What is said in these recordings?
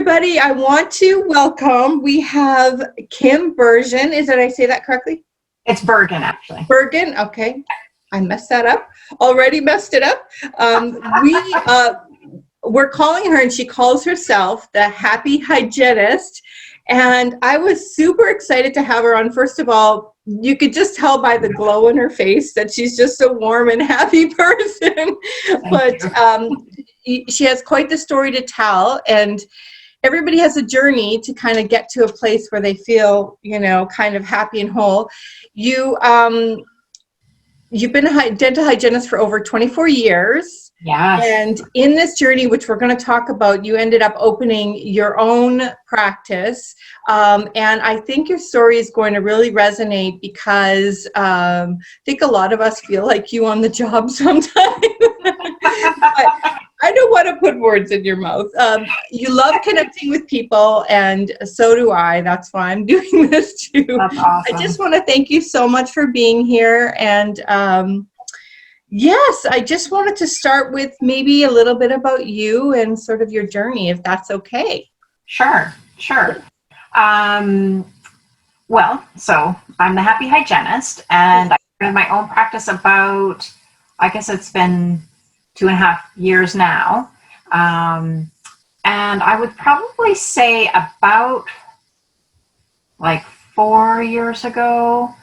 everybody. I want to welcome, we have Kim Bergen. Did I say that correctly? It's Bergen, actually. Bergen, okay. I messed that up. Already messed it up. We're calling her, and she calls herself the Happy Hygienist. And I was super excited to have her on. First of all, you could just tell by the glow in her face that she's just a warm and happy person. But she has quite the story to tell, and everybody has a journey to kind of get to a place where they feel, you know, kind of happy and whole. You've been a dental hygienist for over 24 years. Yes. And in this journey, which we're going to talk about, you ended up opening your own practice. And I think your story is going to really resonate because I think a lot of us feel like you on the job sometimes. But I don't want to put words in your mouth. You love connecting with people, and so do I. That's why I'm doing this too. That's awesome. I just want to thank you so much for being here. And yes, I just wanted to start with maybe a little bit about you and sort of your journey, if that's okay. Sure. Well, so I'm the Happy Hygienist, and I started my own practice about, I guess it's been 2.5 years now. And I would probably say about like 4 years ago,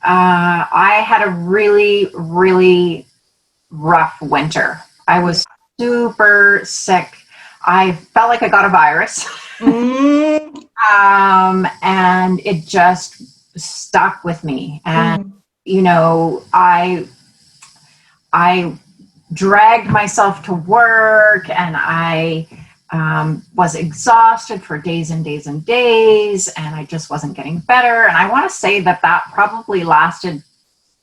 I had a really, really rough winter. I was super sick. I felt like I got a virus. And it just stuck with me. And, you know, I dragged myself to work, and I was exhausted for days and days and days, and I just wasn't getting better. And I want to say that probably lasted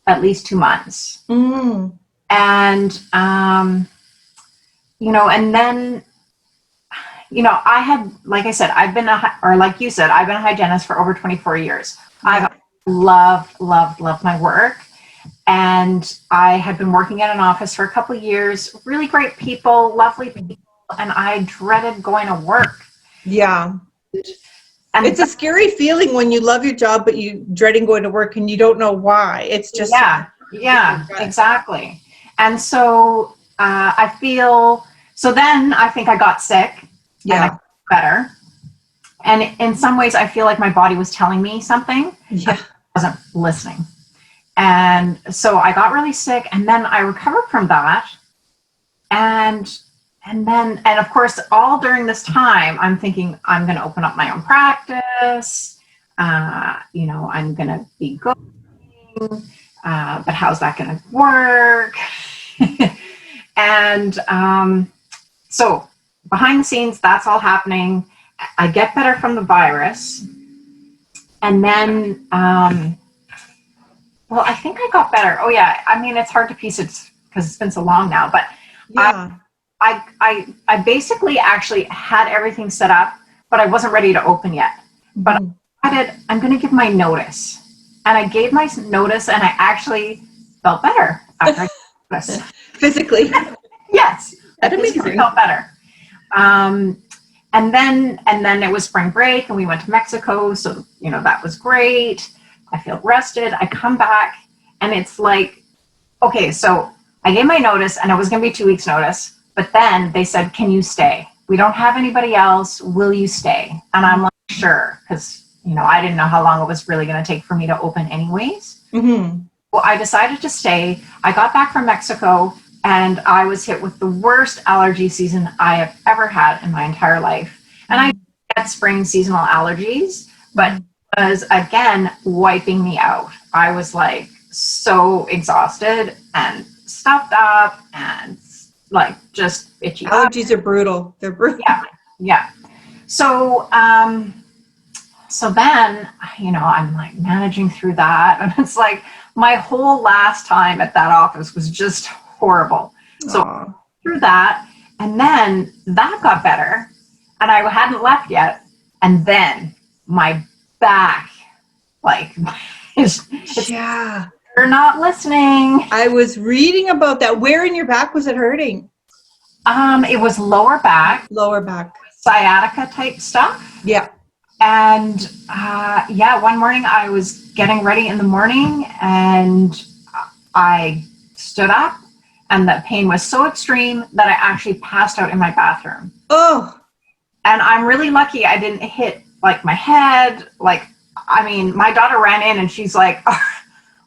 at least 2 months. And, you know, and then, you know, I had, like I said, like you said, I've been a hygienist for over 24 years. I've loved my work. And I had been working at an office for a couple of years, really great people, lovely people, and I dreaded going to work. Yeah. And it's a scary feeling when you love your job, but you dreading going to work and you don't know why. It's just. Yeah, exactly. And so so then I think I got sick. And I got better. And in some ways I feel like my body was telling me something. Yeah. I wasn't listening. And so I got really sick, and then I recovered from that. And of course, all during this time, I'm thinking I'm going to open up my own practice. You know, I'm going to be going, but how's that going to work? And so behind the scenes, that's all happening. I get better from the virus. And then, well, I think I got better. Oh yeah. I mean, it's hard to piece it because it's been so long now, but yeah. I basically actually had everything set up, but I wasn't ready to open yet. But I'm going to give my notice. And I gave my notice, and I actually felt better after I gave notice. Physically. Yes. That's amazing. I felt better. And then it was spring break, and we went to Mexico. So, you know, that was great. I feel rested. I come back, and it's like, okay, so I gave my notice, and it was going to be 2 weeks notice. But then they said, can you stay? We don't have anybody else. Will you stay? And I'm like, sure. Because, you know, I didn't know how long it was really going to take for me to open anyways. Well, I decided to stay. I got back from Mexico, and I was hit with the worst allergy season I have ever had in my entire life. And I had spring seasonal allergies, but it was, again, wiping me out. I was like so exhausted and stuffed up and like just itchy. Allergies are brutal. They're brutal. Yeah. So, so then, you know, I'm like managing through that. And it's like my whole last time at that office was just horrible. So through that, and then that got better, and I hadn't left yet. And then my back, like, you're not listening. I was reading about that. Where in your back was it hurting? It was lower back. Lower back. sciatica type stuff. Yeah. And one morning I was getting ready in the morning and I stood up and the pain was so extreme that I actually passed out in my bathroom. Oh. And I'm really lucky I didn't hit like my head. Like, I mean, my daughter ran in and she's like,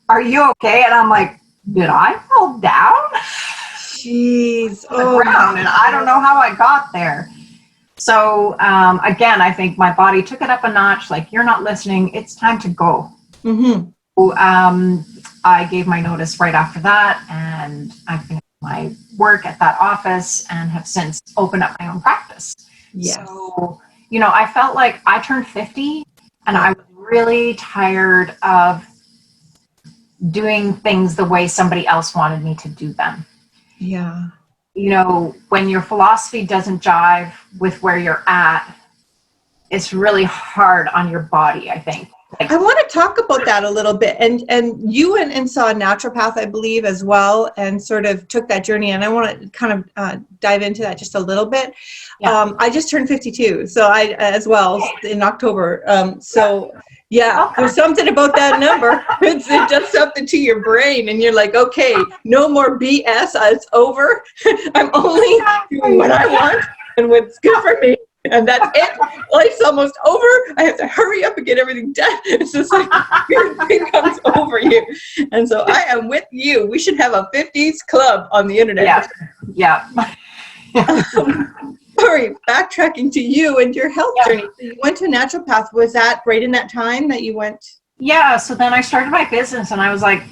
are you okay? And I'm like, did I fall down? Jeez. On the ground, and I don't know how I got there. So again, I think my body took it up a notch. Like, you're not listening. It's time to go. Mm-hmm. So, I gave my notice right after that, and I finished my work at that office and have since opened up my own practice. Yes. So, you know, I felt like I turned 50 and I was really tired of doing things the way somebody else wanted me to do them. Yeah. You know, when your philosophy doesn't jive with where you're at, it's really hard on your body, I think. Like, I want to talk about that a little bit. And you went and saw a naturopath, I believe, as well, and sort of took that journey. And I want to kind of dive into that just a little bit. Yeah. I just turned 52, so I as well in October. There's something about that number. It does something to your brain, and you're like, okay, no more BS. It's over. I'm only doing what I want and what's good for me. And that's it. Life's almost over. I have to hurry up and get everything done. It's just like everything comes over you. And so I am with you. We should have a 50s club on the internet. Yeah. Sorry, backtracking to you and your health journey. So you went to a naturopath. Was that right in that time that you went? Yeah. So then I started my business and I was like,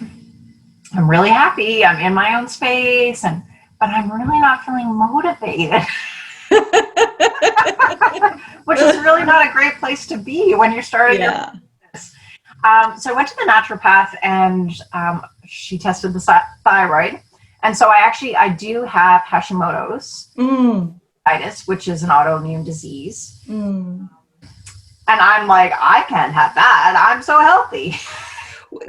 I'm really happy. I'm in my own space, but I'm really not feeling motivated. Which is really not a great place to be when you're starting your business. So I went to the naturopath and she tested the thyroid. And so I do have Hashimotos, which is an autoimmune disease. And I'm like, I can't have that. I'm so healthy.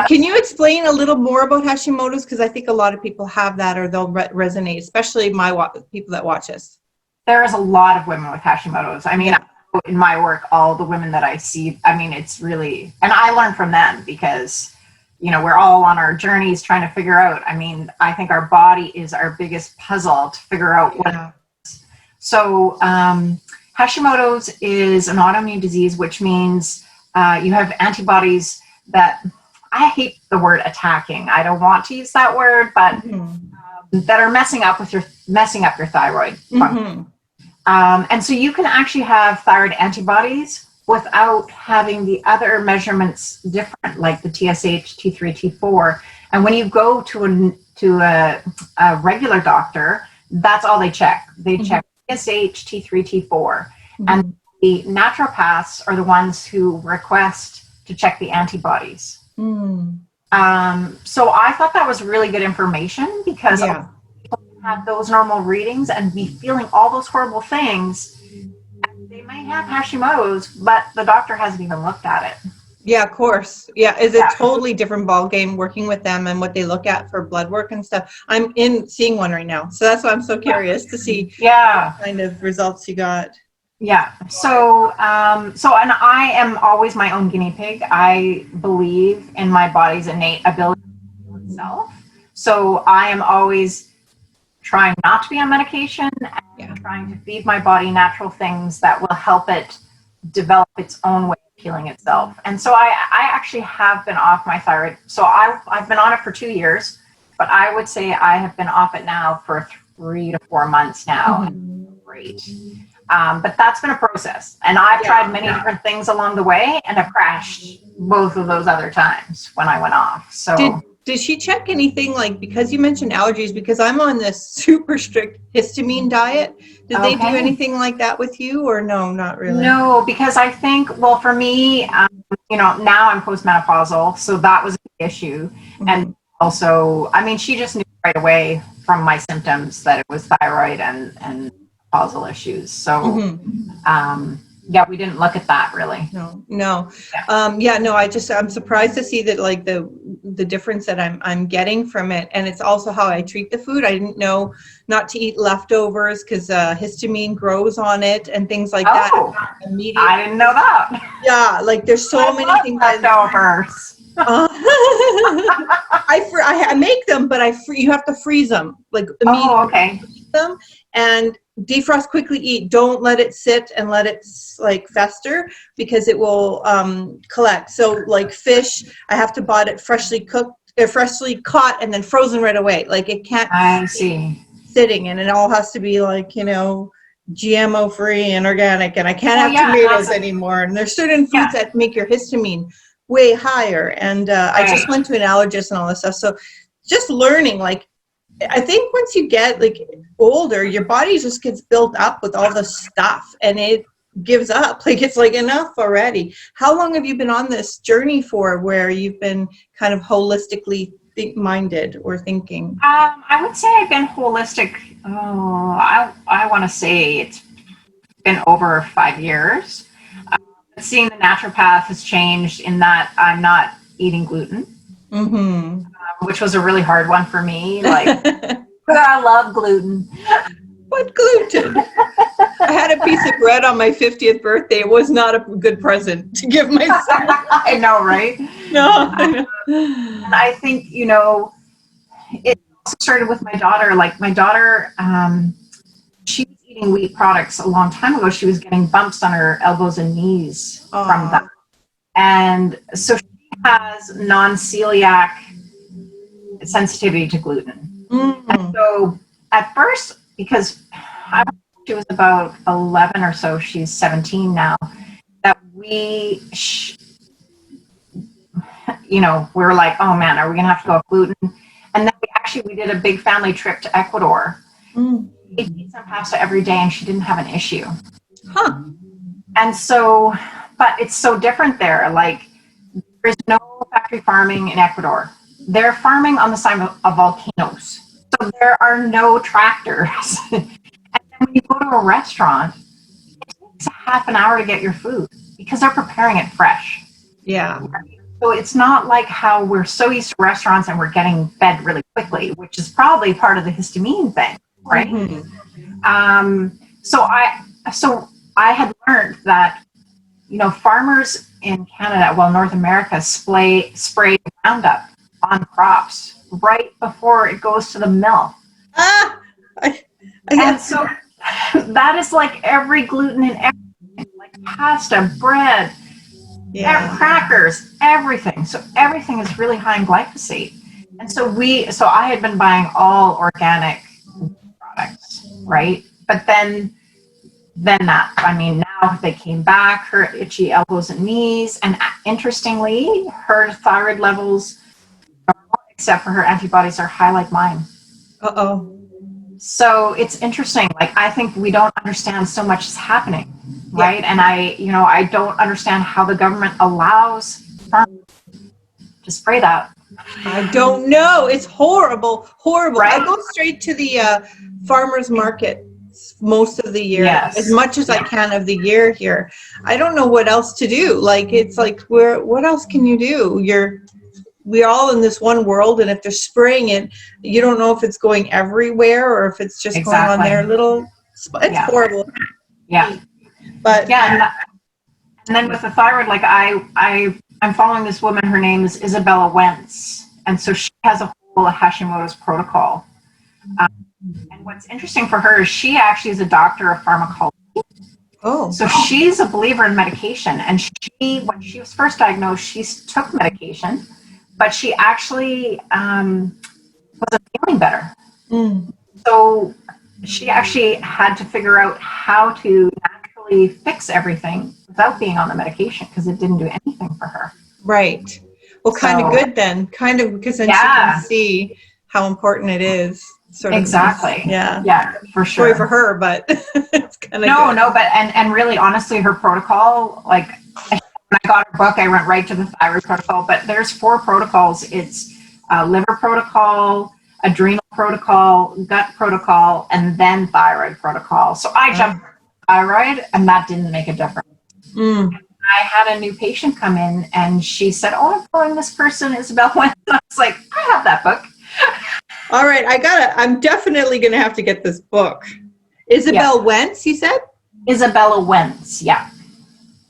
Can you explain a little more about Hashimotos? Because I think a lot of people have that or they'll resonate, especially people that watch us. There's a lot of women with Hashimotos. I mean, in my work, all the women that I see, I mean, it's really, and I learn from them because, you know, we're all on our journeys trying to figure out. I mean, I think our body is our biggest puzzle to figure out what it is. So Hashimoto's is an autoimmune disease, which means you have antibodies that, I hate the word attacking. I don't want to use that word, but that are messing up your thyroid function. And so you can actually have thyroid antibodies without having the other measurements different, like the TSH, T3, T4. And when you go to a regular doctor, that's all they check. They check TSH, T3, T4. And the naturopaths are the ones who request to check the antibodies. So I thought that was really good information because people have those normal readings and be feeling all those horrible things. And they may have Hashimoto's, but the doctor hasn't even looked at it. Yeah, of course. Yeah, is a totally different ball game working with them and what they look at for blood work and stuff. I'm seeing one right now, so that's why I'm so curious to see what kind of results you got. Yeah. So, and I am always my own guinea pig. I believe in my body's innate ability to heal itself. So I am always trying not to be on medication and trying to feed my body natural things that will help it develop its own way of healing itself. And so I actually have been off my thyroid. So I've been on it for 2 years, but I would say I have been off it now for 3 to 4 months now. Great. But that's been a process. And I've tried many different things along the way and have crashed both of those other times when I went off. So did she check anything, like, because you mentioned allergies, because I'm on this super strict histamine diet. Did they do anything like that with you, or no, not really? No, because I think, well, for me, you know, now I'm postmenopausal, so that was an issue. And also, I mean, she just knew right away from my symptoms that it was thyroid and menopausal issues. So, Yeah, we didn't look at that really. No. I'm surprised to see that, like, the difference that I'm getting from it. And it's also how I treat the food. I didn't know not to eat leftovers because histamine grows on it and things like that. I didn't know that. Yeah, like there's so many things. Leftovers. I make them, but you have to freeze them, like, immediately. Oh, okay. Them and defrost, quickly eat. Don't let it sit and let it like fester, because it will collect. So like fish, I have to buy it freshly cooked, freshly caught, and then frozen right away. Like, it can't sitting, and it all has to be like, you know, GMO free and organic, and I can't have tomatoes anymore. And there's certain foods that make your histamine way higher. And I just went to an allergist and all this stuff. So just learning, like, I think once you get like older, your body just gets built up with all the stuff and it gives up. Like, it's like, enough already. How long have you been on this journey for, where you've been kind of holistically minded or thinking? I would say I've been holistic. I want to say it's been over 5 years. Seeing the naturopath has changed in that I'm not eating gluten. Which was a really hard one for me. Like, I love gluten. What gluten? I had a piece of bread on my 50th birthday. It was not a good present to give myself. I know, right? No. And I think, you know, it also started with my daughter. Like, my daughter, she was eating wheat products a long time ago. She was getting bumps on her elbows and knees from that. And so she has non-celiac sensitivity to gluten. And so at first, because she was about 11 or so, she's 17 now, that we were like, oh man, are we gonna have to go with gluten? And then we did a big family trip to Ecuador. We ate some pasta every day and she didn't have an issue. And so, but it's so different there. Like, there's no factory farming in Ecuador. They're farming on the side of volcanoes. So there are no tractors. And then when you go to a restaurant, it takes half an hour to get your food because they're preparing it fresh. Yeah. So it's not like how we're so used to restaurants and we're getting fed really quickly, which is probably part of the histamine thing, right? So I had learned that, you know, farmers in Canada, North America, spray Roundup on crops right before it goes to the mill. And so that is like every gluten in everything, like pasta, bread, crackers, everything. So everything is really high in glyphosate. And so I had been buying all organic products, right? But then now they came back, her itchy elbows and knees, and interestingly, her thyroid levels, except for her antibodies, are high like mine. So it's interesting. Like, I think we don't understand so much is happening, right? And I don't understand how the government allows farmers to spray that. I don't know. It's horrible. Right? I go straight to the farmer's market most of the year, as much as I can of the year here. I don't know what else to do. Like, it's like, what else can you do? We're all in this one world, and if they're spraying it, you don't know if it's going everywhere or if it's just going on their little spot. It's horrible. But and then with the thyroid, like, I'm following this woman. Her name is Isabella Wentz, and so she has a whole Hashimoto's protocol. And what's interesting for her is she actually is a doctor of pharmacology. So she's a believer in medication. And when she was first diagnosed, she took medication, but she actually wasn't feeling better. So she actually had to figure out how to naturally fix everything without being on the medication, because it didn't do anything for her. Right. Well, kind of good then. Kind of, because then she can see how important it is. Exactly. Yeah, for sure. Sorry for her, but it's kind of no, but and really, honestly, her protocol, like, when I got her book, I went right to the thyroid protocol. But there's 4 protocols. It's liver protocol, adrenal protocol, gut protocol, and then thyroid protocol. So I jumped thyroid, and that didn't make a difference. Mm. I had a new patient come in and she said, "Oh, I'm following this person, Isabel Wentz." I was like, "I have that book." All right, I'm definitely gonna have to get this book. Isabel Wentz, you said? Isabella Wentz, yeah.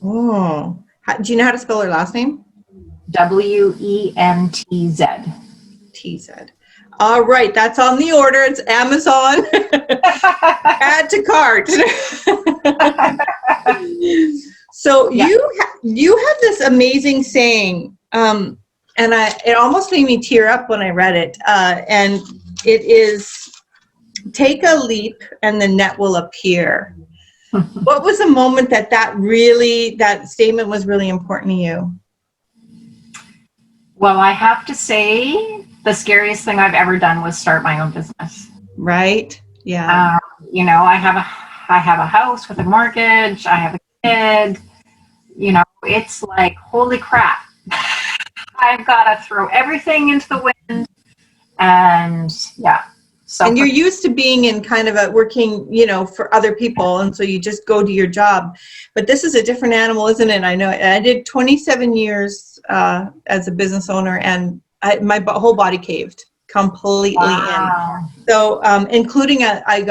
Oh, do you know how to spell her last name? Wentz. TZ. All right, that's on the order. It's Amazon. Add to cart. So you have this amazing saying, and it almost made me tear up when I read it. And it is, "Take a leap, and the net will appear." What was the moment that statement was really important to you? Well, I have to say, the scariest thing I've ever done was start my own business. Right? Yeah. You know, I have a house with a mortgage. I have a kid. You know, it's like, holy crap. I've got to throw everything into the wind. And yeah. So, and you're used to being in kind of working, for other people. And so you just go to your job. But this is a different animal, isn't it? I know I did 27 years as a business owner, and my whole body caved completely wow. in. So including I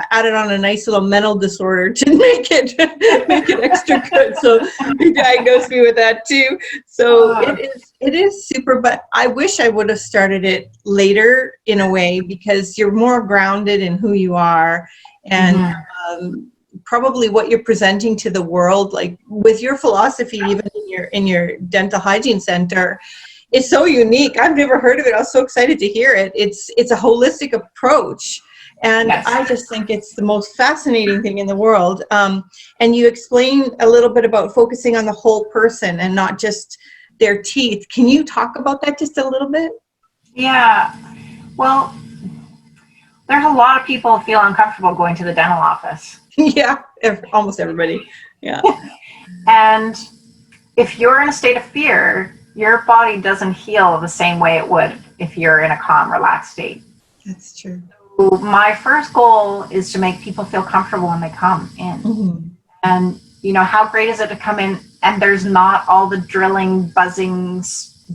added on a nice little mental disorder to make it extra good. So they diagnosed me with that too. So it is super, but I wish I would have started it later in a way, because you're more grounded in who you are, and probably what you're presenting to the world, like with your philosophy, even in your dental hygiene center. It's so unique. I've never heard of it. I was so excited to hear it. It's a holistic approach. And yes. I just think it's the most fascinating thing in the world. And you explain a little bit about focusing on the whole person and not just their teeth. Can you talk about that just a little bit? Yeah. Well, there's a lot of people who feel uncomfortable going to the dental office. Yeah, almost everybody. Yeah. And if you're in a state of fear, your body doesn't heal the same way it would if you're in a calm, relaxed state. That's true. So my first goal is to make people feel comfortable when they come in. Mm-hmm. And, how great is it to come in and there's not all the drilling, buzzing,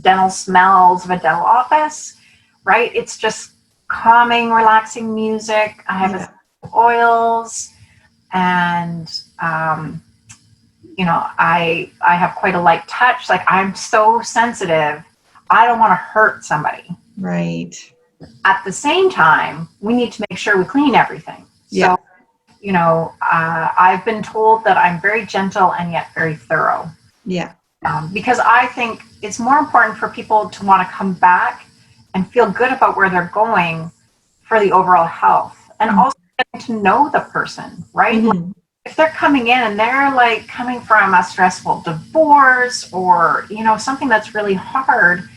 dental smells of a dental office, right? It's just calming, relaxing music. I have oils, and I have quite a light touch. Like, I'm so sensitive. I don't want to hurt somebody. Right. At the same time, we need to make sure we clean everything. Yeah. So, I've been told that I'm very gentle and yet very thorough. Yeah. Because I think it's more important for people to want to come back and feel good about where they're going for the overall health, and also getting to know the person, right? Mm-hmm. Like, if they're coming in and they're like coming from a stressful divorce or, something that's really hard,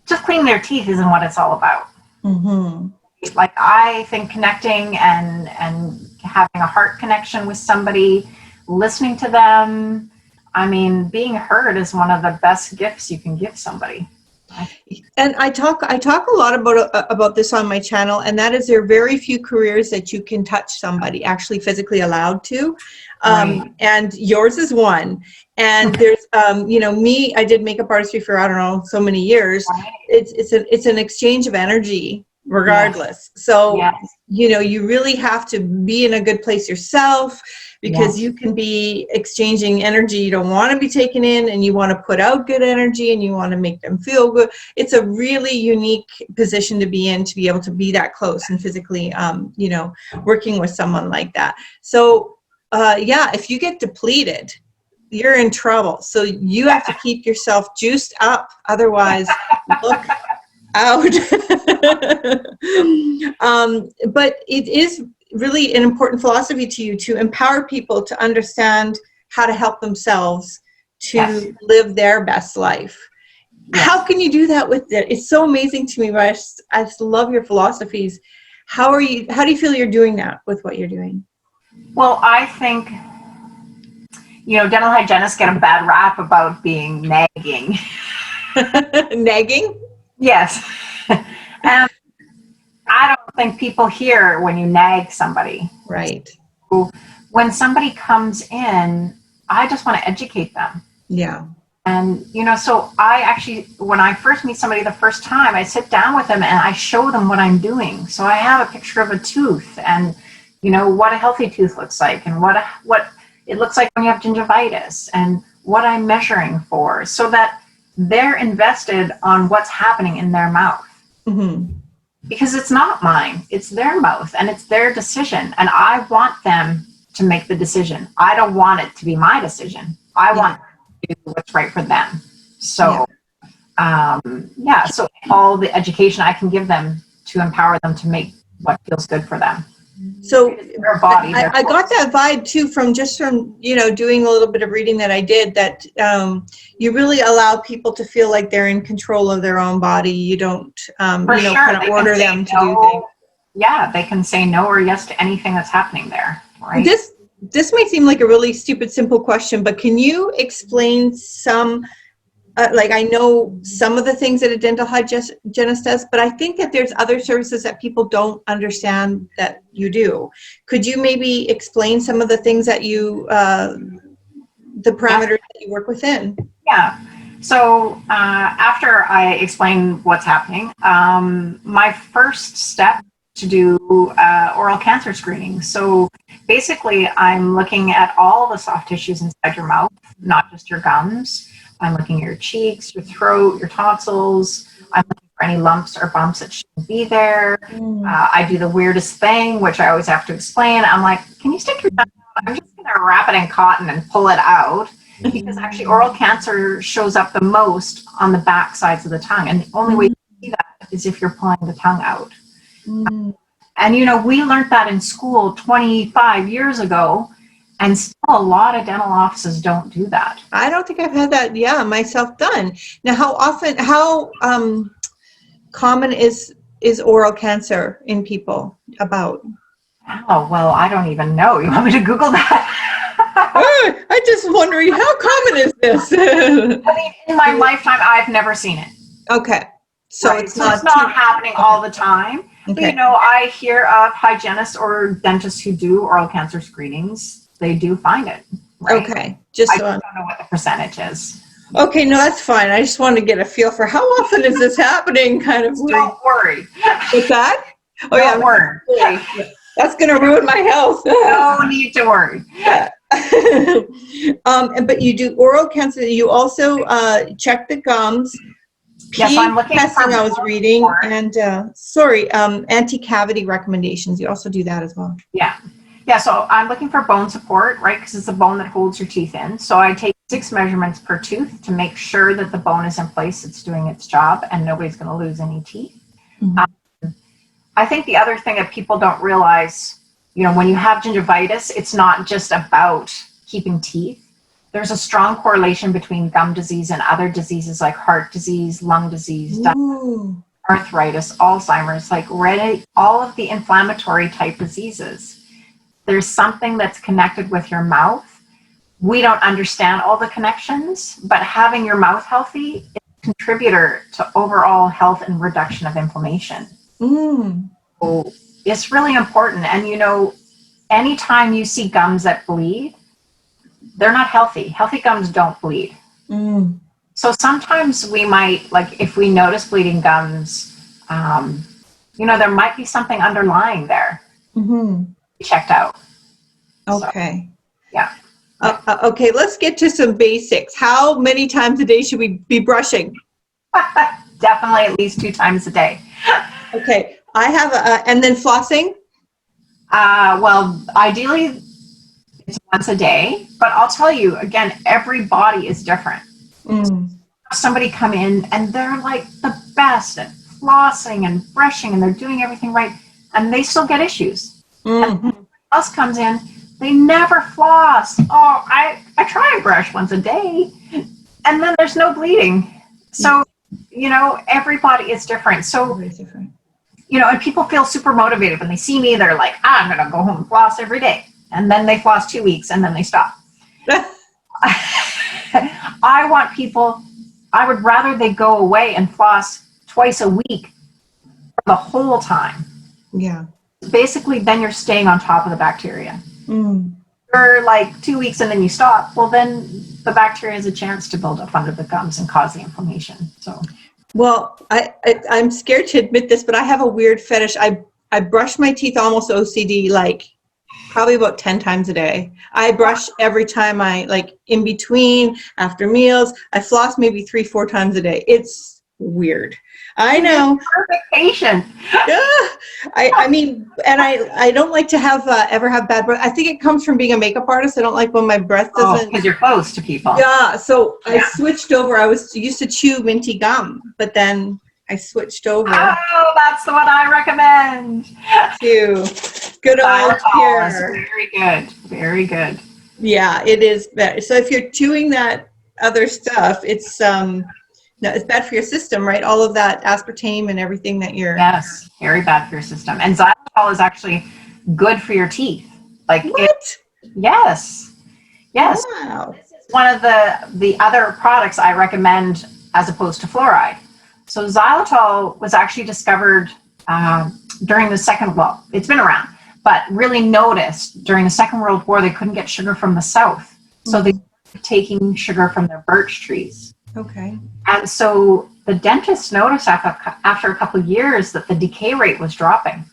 just cleaning their teeth isn't what it's all about. Mm-hmm. Like, I think connecting and having a heart connection with somebody, listening to them, being heard is one of the best gifts you can give somebody. And I talk a lot about this on my channel, and that is, there are very few careers that you can touch somebody actually physically allowed to, right. And yours is one. And there's me, I did makeup artistry for I don't know so many years. Right. It's an exchange of energy regardless. Yes. So yes. You really have to be in a good place yourself, because yes. you can be exchanging energy you don't want to be taken in, and you want to put out good energy, and you want to make them feel good. It's a really unique position to be in, to be able to be that close and physically, working with someone like that. So, if you get depleted, you're in trouble. So you have to keep yourself juiced up. Otherwise, look out. But it is really an important philosophy to you to empower people to understand how to help themselves to yes. live their best life. Yes. How can you do that with it? It's so amazing to me. I just love your philosophies. How do you feel you're doing that with what you're doing? Well, I think, dental hygienists get a bad rap about being nagging. Nagging? Yes. And I don't think people hear when you nag somebody. Right. When somebody comes in, I just want to educate them. Yeah. And, you know, so I actually, when I first meet somebody the first time, I sit down with them and I show them what I'm doing. So I have a picture of a tooth and, you know, what a healthy tooth looks like and what it looks like when you have gingivitis and what I'm measuring for, so that they're invested on what's happening in their mouth. Mm-hmm. Because it's not mine, it's their mouth and it's their decision. And I want them to make the decision. I don't want it to be my decision. I want to do what's right for them. So, so all the education I can give them to empower them to make what feels good for them. So their body, I got that vibe too from you know, doing a little bit of reading that I did, that you really allow people to feel like they're in control of their own body. You don't, kind of order them to do things. Yeah, they can say no or yes to anything that's happening there. Right. This may seem like a really stupid, simple question, but can you explain some? Like, I know some of the things that a dental hygienist does, but I think that there's other services that people don't understand that you do. Could you maybe explain some of the things that you, the parameters that you work within? Yeah. So after I explain what's happening, my first step to do oral cancer screening. So basically, I'm looking at all the soft tissues inside your mouth, not just your gums. I'm looking at your cheeks, your throat, your tonsils. I'm looking for any lumps or bumps that shouldn't be there. I do the weirdest thing, which I always have to explain. I'm like, can you stick your tongue out? I'm just going to wrap it in cotton and pull it out. Because actually oral cancer shows up the most on the back sides of the tongue. And the only way you see that is if you're pulling the tongue out. And, you know, we learned that in school 25 years ago. And still a lot of dental offices don't do that. I don't think I've had that, myself done. Now, how common is oral cancer in people about? Oh, well, I don't even know. You want me to Google that? I'm just wondering, how common is this? I mean, in my lifetime, I've never seen it. Okay. So right. it's not happening all the time. Okay. But, you know, I hear of hygienists or dentists who do oral cancer screenings. They do find it. Right? Okay. I don't know what the percentage is. Okay, no, that's fine. I just want to get a feel for how often is this happening, kind of. Don't worry. What's that? Oh, don't worry. That's going to ruin my health. No need to worry. Yeah. But you do oral cancer. You also check the gums. Yes, I'm looking testing. I was reading, and anti-cavity recommendations. You also do that as well. Yeah. Yeah, so I'm looking for bone support, right? Because it's the bone that holds your teeth in. So I take 6 measurements per tooth to make sure that the bone is in place, it's doing its job, and nobody's going to lose any teeth. I think the other thing that people don't realize, you know, when you have gingivitis, it's not just about keeping teeth. There's a strong correlation between gum disease and other diseases like heart disease, lung disease, arthritis, Alzheimer's, like all of the inflammatory type diseases. There's something that's connected with your mouth. We don't understand all the connections, but having your mouth healthy is a contributor to overall health and reduction of inflammation. So it's really important. And, you know, anytime you see gums that bleed, they're not healthy. Healthy gums don't bleed. So sometimes we might, like, if we notice bleeding gums, you know, there might be something underlying there. Checked out. Okay. So, yeah. Okay, let's get to some basics. How many times a day should we be brushing? Definitely at least 2 times a day. Okay, I have and then flossing? Well, ideally it's once a day, but I'll tell you, again, every body is different. Somebody come in and they're like the best at flossing and brushing and they're doing everything right, and they still get issues. Else comes in, they never floss. Oh, I try and brush once a day, and then there's no bleeding. So, you know, everybody is different. So, you know, and people feel super motivated when they see me. They're like, I'm going to go home and floss every day. And then they floss 2 weeks, and then they stop. I want people, I would rather they go away and floss twice a week for the whole time. Yeah. Basically, then you're staying on top of the bacteria. for like 2 weeks and then you stop, well, then the bacteria has a chance to build up under the gums and cause the inflammation. So, well, I'm scared to admit this, but I have a weird fetish. I brush my teeth almost OCD, like probably about 10 times a day. I brush every time like in between, after meals. I floss maybe 3-4 times a day. It's weird. I know. Perfect patient. Yeah. I mean, and I don't like to have ever have bad breath. I think it comes from being a makeup artist. I don't like when my breath doesn't. Because you're close to people. Yeah. So I switched over. I used to chew minty gum, but then I switched over. Oh, that's the one I recommend. To good old Pure. Very good. Very good. Yeah, it is better. So if you're chewing that other stuff, it's bad for your system, right? All of that aspartame and everything that you're. Yes, very bad for your system. And xylitol is actually good for your teeth. Like what? Yes. Wow. This is one of the other products I recommend as opposed to fluoride. So xylitol was actually discovered during the second, well, it's been around, but really noticed during the Second World War. They couldn't get sugar from the South. So they started taking sugar from their birch trees. Okay. And so the dentists noticed after a couple of years that the decay rate was dropping.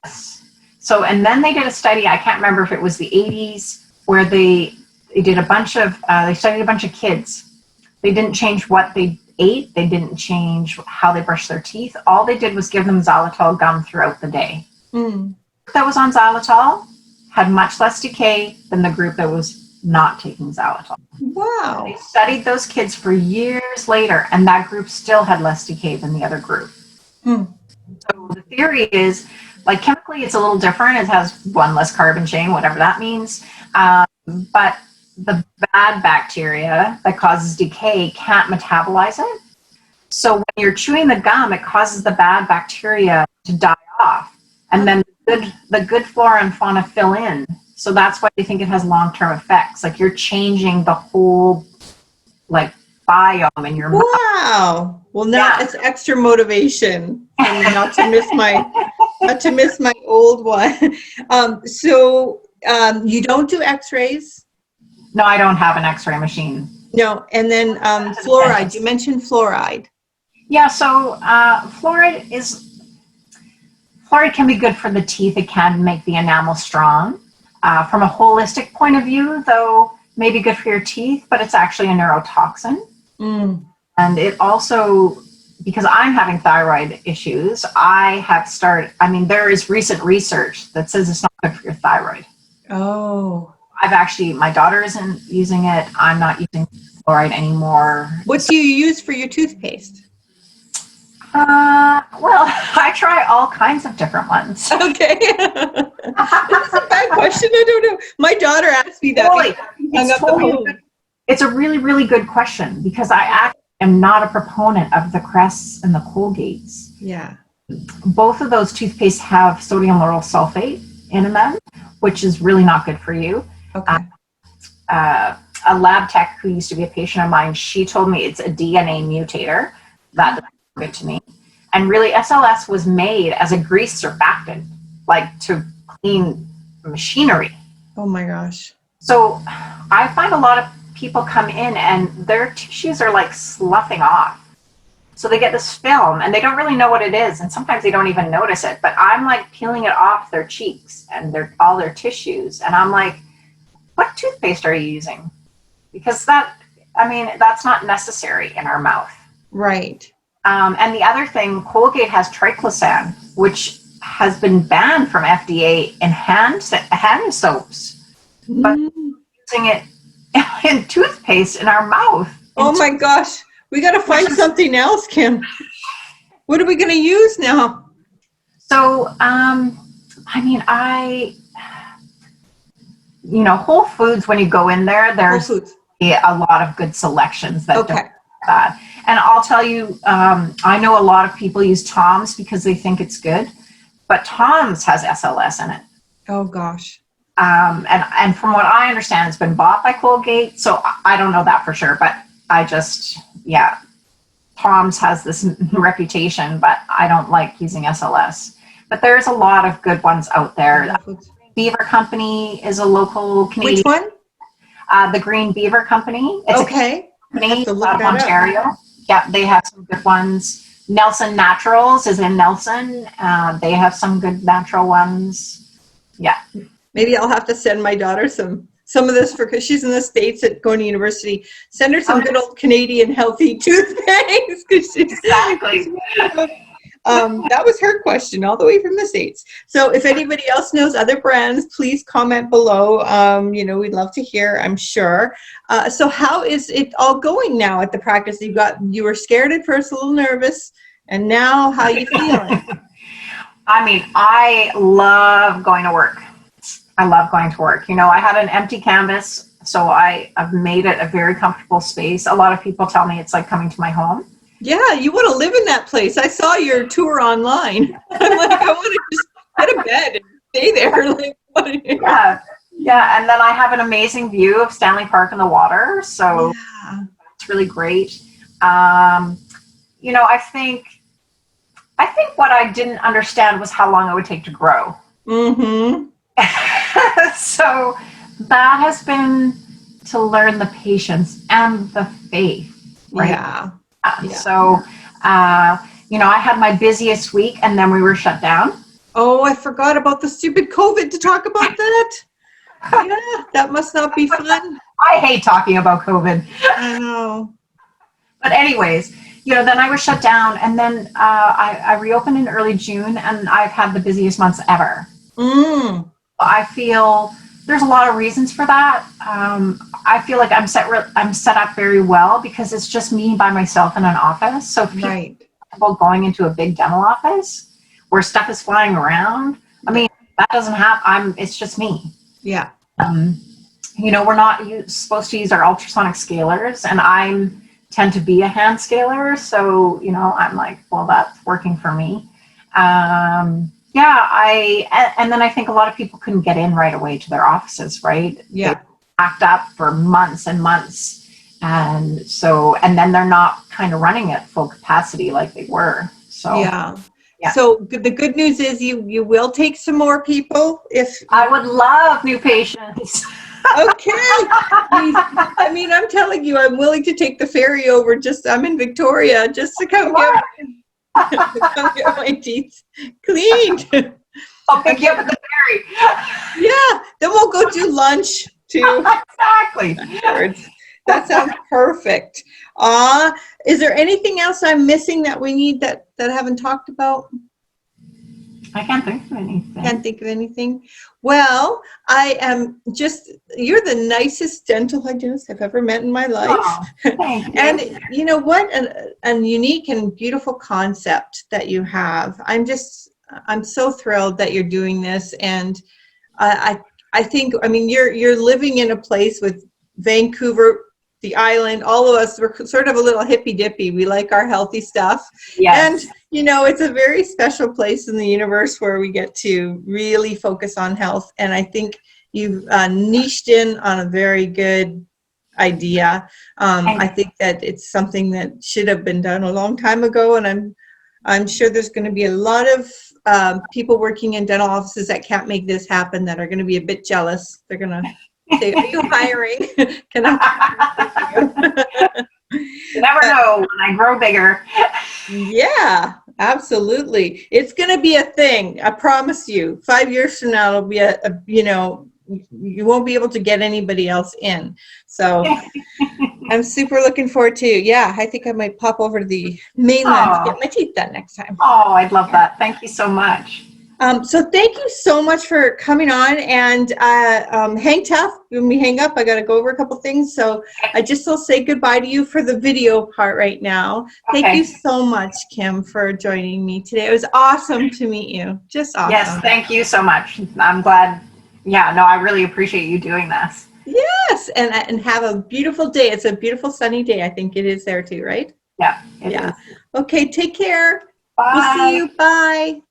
Yes. So, and then they did a study, I can't remember if it was the 80s, where they did a bunch of, they studied a bunch of kids. They didn't change what they ate. They didn't change how they brushed their teeth. All they did was give them xylitol gum throughout the day. Mm. That was on xylitol had much less decay than the group that was not taking xylitol. Wow. They studied those kids for years later, and that group still had less decay than the other group. Hmm. So the theory is, like, chemically it's a little different. It has one less carbon chain, whatever that means. But the bad bacteria that causes decay can't metabolize it. So when you're chewing the gum, it causes the bad bacteria to die off. And then the good flora and fauna fill in. So that's why they think it has long-term effects. Like, you're changing the whole, like, biome in your mouth. Wow. Well, now it's extra motivation for me not to miss my old one. So you don't do X-rays? No, I don't have an X-ray machine. No. And then fluoride. You mentioned fluoride. Yeah. So fluoride can be good for the teeth. It can make the enamel strong. From a holistic point of view, though, maybe good for your teeth, but it's actually a neurotoxin. Mm. And it also, because I'm having thyroid issues, there is recent research that says it's not good for your thyroid. Oh. My daughter isn't using it. I'm not using fluoride anymore. What do you use for your toothpaste? Well, I try all kinds of different ones. Okay. That's a bad question. I don't know. My daughter asked me that. It's a really, really good question, because I actually am not a proponent of the Crests and the Colgates. Yeah. Both of those toothpastes have sodium lauryl sulfate in them, which is really not good for you. Okay. A lab tech who used to be a patient of mine, she told me it's a DNA mutator. That's good to me. And really, SLS was made as a grease surfactant, like to clean machinery. Oh my gosh. So I find a lot of people come in and their tissues are like sloughing off. So they get this film and they don't really know what it is. And sometimes they don't even notice it. But I'm like peeling it off their cheeks and all their tissues. And I'm like, what toothpaste are you using? Because that's not necessary in our mouth. Right. And the other thing, Colgate has triclosan, which has been banned from FDA in hand soaps. But using it in toothpaste in our mouth. Oh my gosh. We got to find something else, Kim. What are we going to use now? So, Whole Foods, when you go in there, there's a lot of good selections that don't have that. And I'll tell you, I know a lot of people use Tom's because they think it's good, but Tom's has SLS in it. Oh gosh. And from what I understand, it's been bought by Colgate, so I don't know that for sure, but Tom's has this reputation, but I don't like using SLS. But there's a lot of good ones out there. Beaver Company is a local Canadian. Which one? The Green Beaver Company. It's Okay. a company out of Ontario. Yeah, they have some good ones. Nelson Naturals is in Nelson. They have some good natural ones. Yeah. Maybe I'll have to send my daughter some of this because she's in the States at going to university. Send her some good old Canadian healthy toothpaste. Exactly. That was her question all the way from the States. So if anybody else knows other brands, please comment below. We'd love to hear, I'm sure. So how is it all going now at the practice? You were scared at first, a little nervous, and now how are you feeling? I mean, I love going to work. I love going to work. I have an empty canvas, so I've made it a very comfortable space. A lot of people tell me it's like coming to my home. Yeah, you want to live in that place. I saw your tour online. I'm like, I want to just get a bed and stay there. Yeah, and then I have an amazing view of Stanley Park and the water, so it's really great. I think what I didn't understand was how long it would take to grow. Mm-hmm. So that has been to learn the patience and the faith, right? Yeah. So, I had my busiest week and then we were shut down. Oh, I forgot about the stupid COVID to talk about that. Yeah, that must not be fun. I hate talking about COVID. I know. But anyways, then I was shut down and then I reopened in early June and I've had the busiest months ever. I feel there's a lot of reasons for that. I feel like I'm set up very well because it's just me by myself in an office. So people going into a big dental office where stuff is flying around, I mean, that doesn't happen. It's just me. Yeah. We're not supposed to use our ultrasonic scalers, and I tend to be a hand scaler. So, I'm like, well, that's working for me. And then I think a lot of people couldn't get in right away to their offices, right? Yeah. They packed up for months and months. And then they're not kind of running at full capacity like they were. So, yeah. So the good news is you will take some more people if I would love new patients. Okay. I mean, I'm telling you, I'm willing to take the ferry over. I'm in Victoria just to come get my teeth cleaned. I'll pick you up at the ferry. Yeah, then we'll go do lunch too. Exactly. That sounds perfect. Is there anything else I'm missing that we need that I haven't talked about? I can't think of anything. Well, you're the nicest dental hygienist I've ever met in my life. Oh, thank you. And you know what? A unique and beautiful concept that you have. I'm so thrilled that you're doing this. And I think, you're living in a place with Vancouver, the island, all of us, we're sort of a little hippy dippy. We like our healthy stuff. Yes. And, it's a very special place in the universe where we get to really focus on health. And I think you've niched in on a very good idea. I think that it's something that should have been done a long time ago. And I'm sure there's going to be a lot of people working in dental offices that can't make this happen that are going to be a bit jealous. They're going to say, are you hiring? Can I? You never know when I grow bigger. Yeah, absolutely. It's going to be a thing. I promise you. 5 years from now, it'll be you won't be able to get anybody else in. So I'm super looking forward to, I think I might pop over to the mainland to get my teeth done next time. Oh, I'd love that. Thank you so much. So thank you so much for coming on, and hang tough. When we hang up, I got to go over a couple things. So I just will say goodbye to you for the video part right now. Okay. Thank you so much, Kim, for joining me today. It was awesome to meet you. Just awesome. Yes, thank you so much. I'm glad. Yeah, no, I really appreciate you doing this. Yes, and have a beautiful day. It's a beautiful sunny day. I think it is there too, right? Yeah, it is. Okay, take care. Bye. We'll see you. Bye.